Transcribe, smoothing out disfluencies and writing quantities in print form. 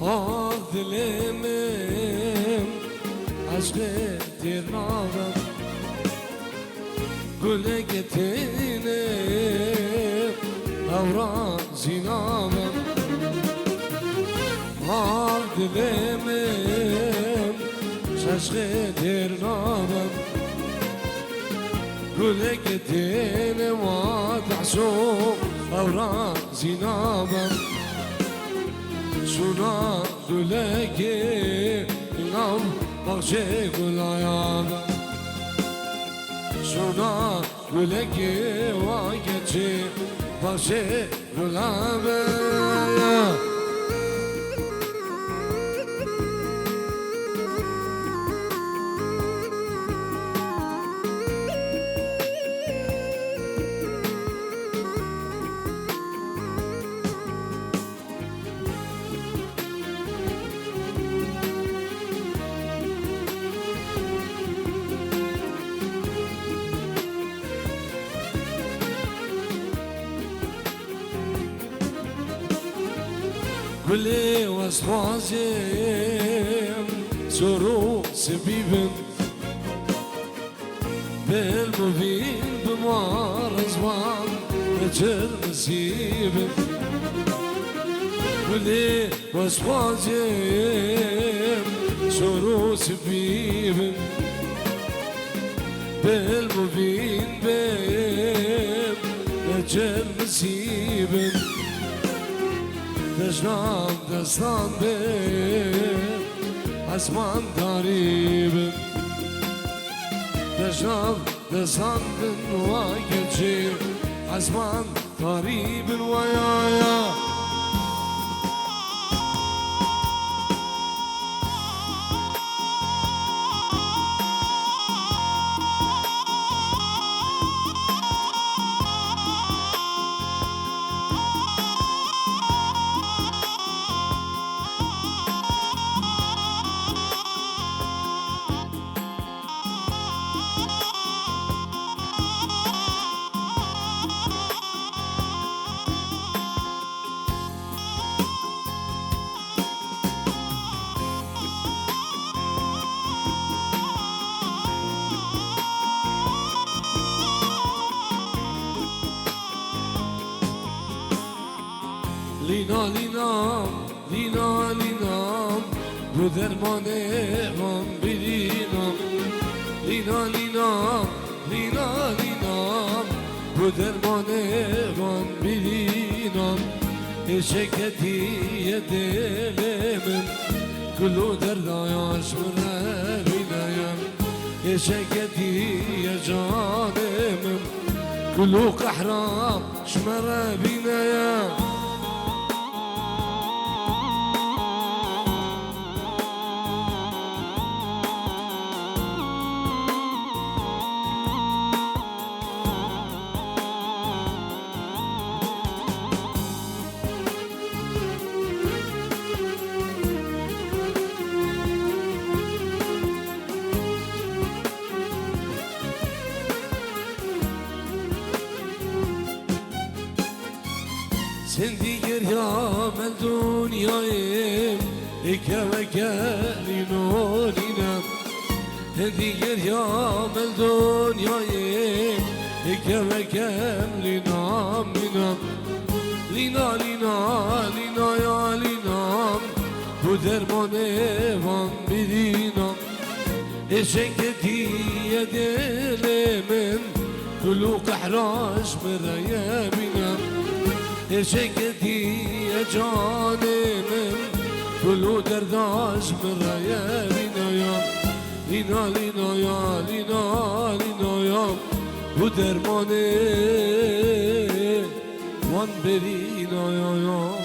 Ah dilimim aşkıdır nabım Güle getirip avran zinabım Ah dilimim aşkıdır nabım Güle getirip atahsum avran zinabım Şuna güle gelam bahçe gülayam Şuna güle gevageci bahçe gülayam كلي وصفازم سرو سبيبن بالمبين بمار زمان نجر مسيبن كلي وصفازم سرو سبيبن بالمبين بم نجر مسيبن دجنام دستان بیم اسمان داریم دجنام دستان بین و گلچیم اسمان داریم و یا لینا لینام لینا لینام رو درمان غم بینام لینا لینام لینا لینام رو درمان غم بینام شکتی دل من کلو دردایش من بینم شکتی جان من کلو قحرام شمر بینم Sen diğer yamel dünyayım İke ve gelin olinem Sen diğer yamel dünyayım İke ve gelin aminam Lina lina lina ya linam Bu derman evan bilinam Eşeketiye dilimin Kulu kahraş miraya binam شکتی جانم کلو درداش برای بینایم لینا لینا یا لینا لینا یا bu dermanı van berina ya